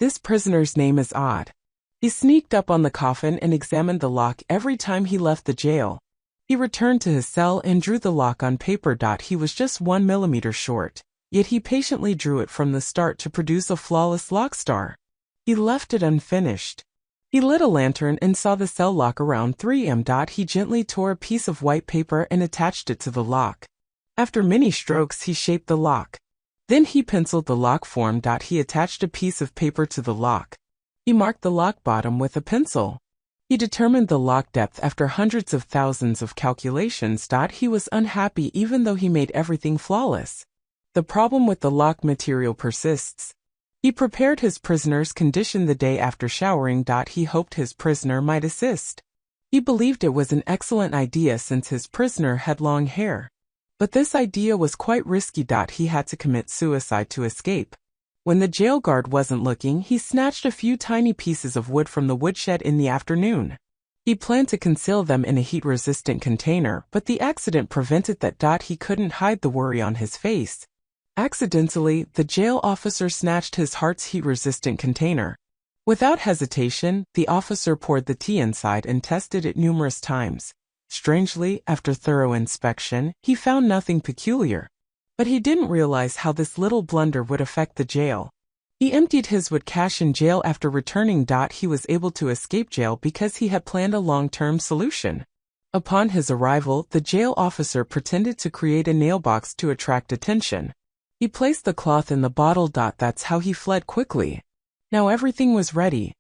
This prisoner's name is odd. He sneaked up on the coffin and examined the lock every time he left the jail. He returned to his cell and drew the lock on paper. He was just 1 millimeter short, yet he patiently drew it from the start to produce a flawless lock star. He left it unfinished. He lit a lantern and saw the cell lock around 3 m. He gently tore a piece of white paper and attached it to the lock. After many strokes, he shaped the lock. Then he penciled the lock form. He attached a piece of paper to the lock. He marked the lock bottom with a pencil. He determined the lock depth after hundreds of thousands of calculations. He was unhappy even though he made everything flawless. The problem with the lock material persists. He prepared his prisoner's condition the day after showering. He hoped his prisoner might assist. He believed it was an excellent idea since his prisoner had long hair. But this idea was quite risky. He had to commit suicide to escape. When the jail guard wasn't looking, he snatched a few tiny pieces of wood from the woodshed in the afternoon. He planned to conceal them in a heat-resistant container, but the accident prevented that. He couldn't hide the worry on his face. Accidentally, the jail officer snatched his heart's heat-resistant container. Without hesitation, the officer poured the tea inside and tested it numerous times. Strangely, after thorough inspection, he found nothing peculiar. But he didn't realize how this little blunder would affect the jail. He emptied his wood cache in jail after returning. He was able to escape jail because he had planned a long-term solution. Upon his arrival, the jail officer pretended to create a nail box to attract attention. He placed the cloth in the bottle. That's how he fled quickly. Now everything was ready.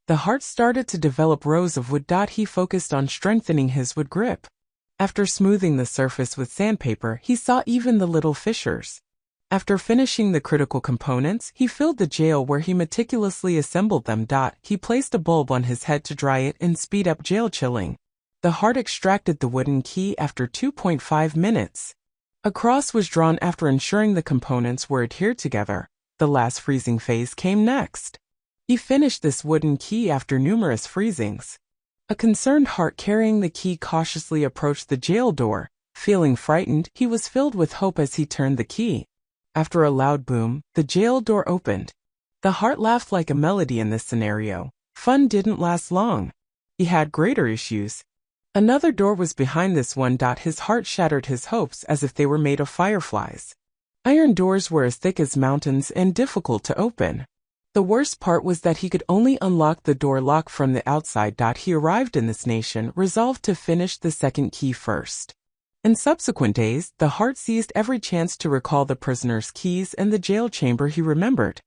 The heart started to develop rows of wood. He focused on strengthening his wood grip. After smoothing the surface with sandpaper, he saw even the little fissures. After finishing the critical components, he filled the jail where he meticulously assembled them. He placed a bulb on his head to dry it and speed up jail chilling. The heart extracted the wooden key after 2.5 minutes. A cross was drawn after ensuring the components were adhered together. The last freezing phase came next. He finished this wooden key after numerous freezings. A concerned heart carrying the key cautiously approached the jail door. Feeling frightened, he was filled with hope as he turned the key. After a loud boom, the jail door opened. The heart laughed like a melody in this scenario. Fun didn't last long. He had greater issues. Another door was behind this one. His heart shattered his hopes as if they were made of fireflies. Iron doors were as thick as mountains and difficult to open. The worst part was that he could only unlock the door lock from the outside. He arrived in this nation resolved to finish the second key first. In subsequent days, the heart seized every chance to recall the prisoner's keys and the jail chamber he remembered.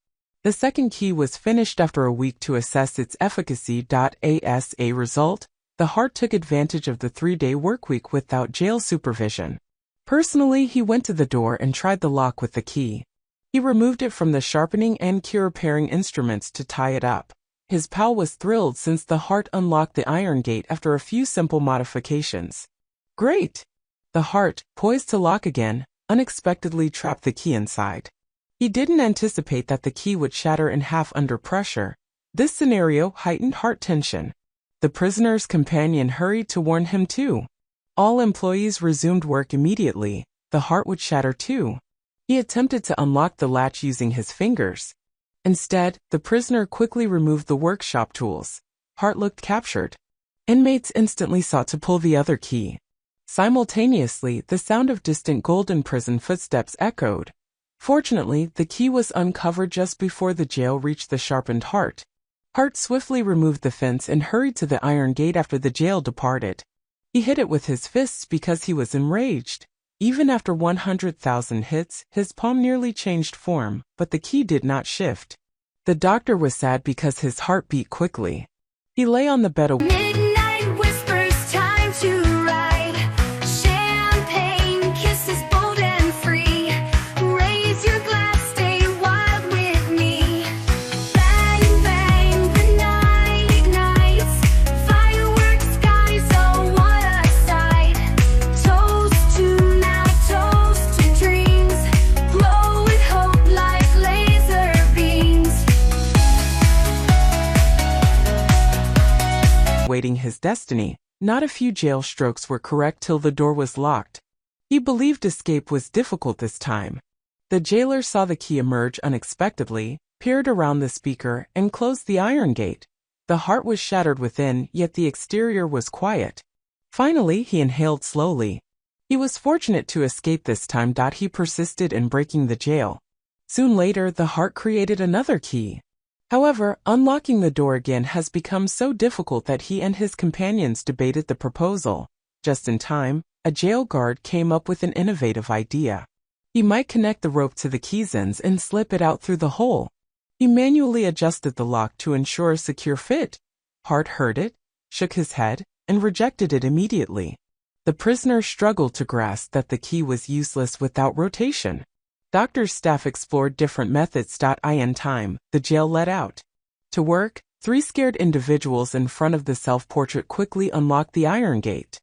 The second key was finished after a week to assess its efficacy. As a result, the heart took advantage of the 3-day workweek without jail supervision. Personally, he went to the door and tried the lock with the key. He removed it from the sharpening and key repairing instruments to tie it up. His pal was thrilled since the heart unlocked the iron gate after a few simple modifications. Great! The heart, poised to lock again, unexpectedly trapped the key inside. He didn't anticipate that the key would shatter in half under pressure. This scenario heightened heart tension. The prisoner's companion hurried to warn him too. All employees resumed work immediately. The heart would shatter too. He attempted to unlock the latch using his fingers. Instead, the prisoner quickly removed the workshop tools. Heart looked captured. Inmates instantly sought to pull the other key. Simultaneously, the sound of distant golden prison footsteps echoed. Fortunately, the key was uncovered just before the jail reached the sharpened heart. Hart swiftly removed the fence and hurried to the iron gate after the jail departed. He hit it with his fists because he was enraged. Even after 100,000 hits, his palm nearly changed form, but the key did not shift. The doctor was sad because his heart beat quickly. He lay on the bed Midnight whispers, time to ride. Champagne kisses, bold and free. Raise your glass, stay wild with me. Bang, bang, the night ignites. Fireworks, skies, oh what a sight. Toast to now, toast to dreams. Glow with hope like laser beams. waiting his destiny. Not a few jail strokes were correct till the door was locked. He believed escape was difficult this time. The jailer saw the key emerge unexpectedly. peered around the speaker, and closed the iron gate. The heart was shattered within, yet the exterior was quiet. Finally, he inhaled slowly. He was fortunate to escape this time. He persisted in breaking the jail. Soon later, the heart created another key. However, unlocking the door again has become so difficult that he and his companions debated the proposal. Just in time, a jail guard came up with an innovative idea. He might connect the rope to the key's ends and slip it out through the hole. He manually adjusted the lock to ensure a secure fit. Hart heard it, shook his head, and rejected it immediately. The prisoner struggled to grasp that the key was useless without rotation. Doctor's staff explored different methods. In time, the jail let out. To work, 3 scared individuals in front of the self-portrait quickly unlocked the iron gate.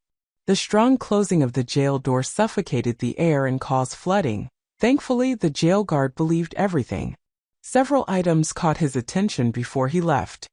The strong closing of the jail door suffocated the air and caused flooding. Thankfully, the jail guard believed everything. Several items caught his attention before he left.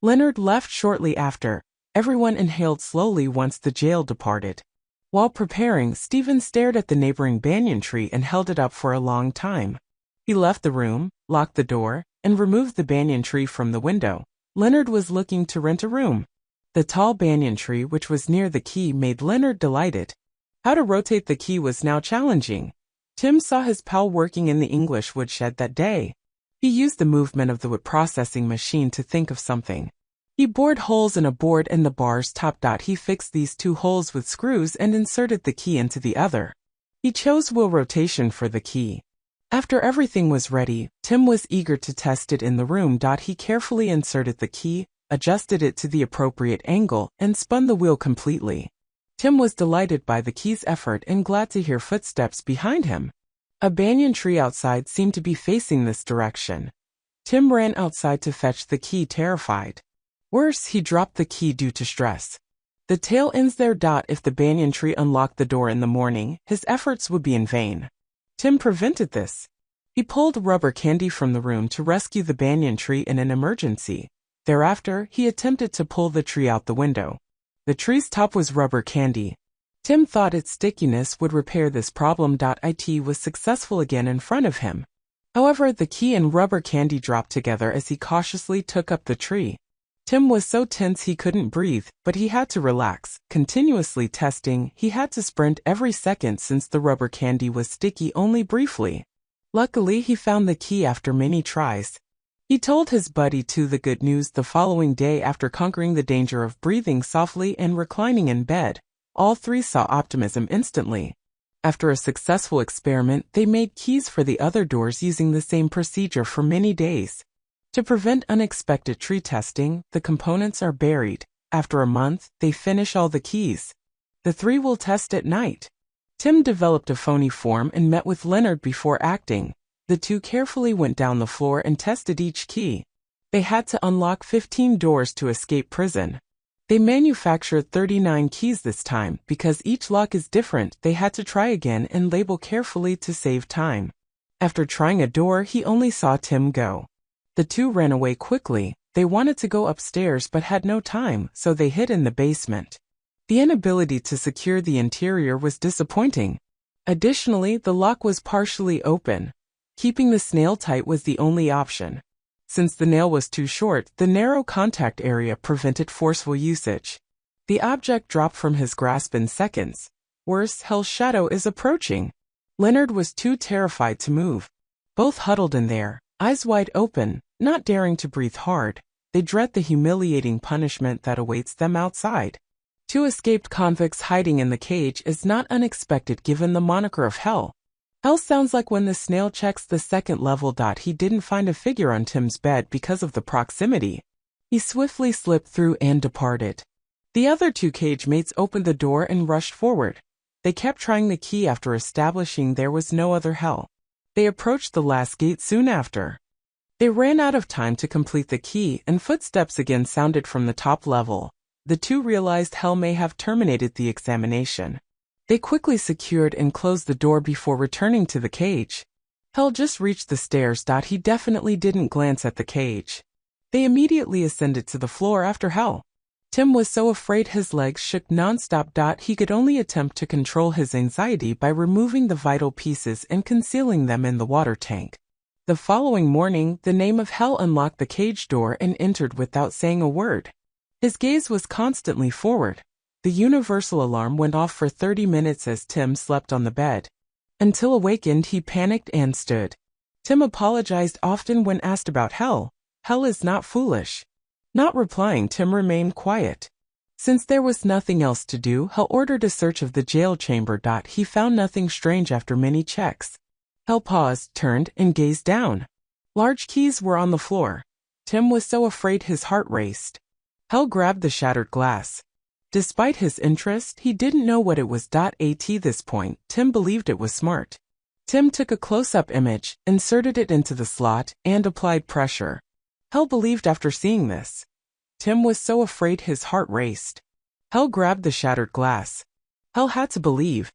Leonard left shortly after. Everyone inhaled slowly once the jail departed. While preparing, Stephen stared at the neighboring banyan tree and held it up for a long time. He left the room, locked the door, and removed the banyan tree from the window. Leonard was looking to rent a room. The tall banyan tree which was near the key made Leonard delighted. How to rotate the key was now challenging. Tim saw his pal working in the English woodshed that day. He used the movement of the wood processing machine to think of something. He bored holes in a board in the bar's top. He fixed these 2 holes with screws and inserted the key into the other. He chose wheel rotation for the key. After everything was ready, Tim was eager to test it in the room. He carefully inserted the key, adjusted it to the appropriate angle, and spun the wheel completely. Tim was delighted by the key's effort and glad to hear footsteps behind him. A banyan tree outside seemed to be facing this direction. Tim ran outside to fetch the key, terrified. Worse, he dropped the key due to stress. The tale ends there. If the banyan tree unlocked the door in the morning, his efforts would be in vain. Tim prevented this. He pulled rubber candy from the room to rescue the banyan tree in an emergency. Thereafter, he attempted to pull the tree out the window. The tree's top was rubber candy. Tim thought its stickiness would repair this problem. It was successful again in front of him. However, the key and rubber candy dropped together as he cautiously took up the tree. Tim was so tense he couldn't breathe, but he had to relax. Continuously testing, he had to sprint every second since the rubber candy was sticky only briefly. Luckily, he found the key after many tries. He told his buddy the good news the following day. After conquering the danger of breathing softly and reclining in bed, all 3 saw optimism instantly. After a successful experiment, they made keys for the other doors using the same procedure for many days. To prevent unexpected tree testing, the components are buried. After a month, they finish all the keys. The 3 will test at night. Tim developed a phony form and met with Leonard before acting. The 2 carefully went down the floor and tested each key. They had to unlock 15 doors to escape prison. They manufactured 39 keys this time. Because each lock is different, they had to try again and label carefully to save time. After trying a door, he only saw Tim go. The 2 ran away quickly. They wanted to go upstairs but had no time, so they hid in the basement. The inability to secure the interior was disappointing. Additionally, the lock was partially open. Keeping the snail tight was the only option. Since the nail was too short, the narrow contact area prevented forceful usage. The object dropped from his grasp in seconds. Worse, Hell's shadow is approaching. Leonard was too terrified to move. Both huddled in there, eyes wide open, not daring to breathe hard. They dread the humiliating punishment that awaits them outside. 2 escaped convicts hiding in the cage is not unexpected given the moniker of Hell. Hell sounds like when the snail checks the 2nd level. He didn't find a figure on Tim's bed because of the proximity. He swiftly slipped through and departed. The other 2 cage mates opened the door and rushed forward. They kept trying the key after establishing there was no other hell. They approached the last gate soon after. They ran out of time to complete the key, and footsteps again sounded from the top level. The 2 realized Hell may have terminated the examination. They quickly secured and closed the door before returning to the cage. Hell just reached the stairs. He definitely didn't glance at the cage. They immediately ascended to the floor after Hell. Tim was so afraid his legs shook nonstop. He could only attempt to control his anxiety by removing the vital pieces and concealing them in the water tank. The following morning, the name of Hell unlocked the cage door and entered without saying a word. His gaze was constantly forward. The universal alarm went off for 30 minutes as Tim slept on the bed. Until awakened, he panicked and stood. Tim apologized often when asked about Hell. Hell is not foolish. Not replying, Tim remained quiet. Since there was nothing else to do, Hell ordered a search of the jail chamber. He found nothing strange after many checks. Hell paused, turned, and gazed down. Large keys were on the floor. Tim was so afraid his heart raced. Hell grabbed the shattered glass. Despite his interest, he didn't know what it was. At this point, Tim believed it was smart. Tim took a close-up image, inserted it into the slot, and applied pressure. Hell believed after seeing this. Tim was so afraid his heart raced. Hell grabbed the shattered glass. Hell had to believe.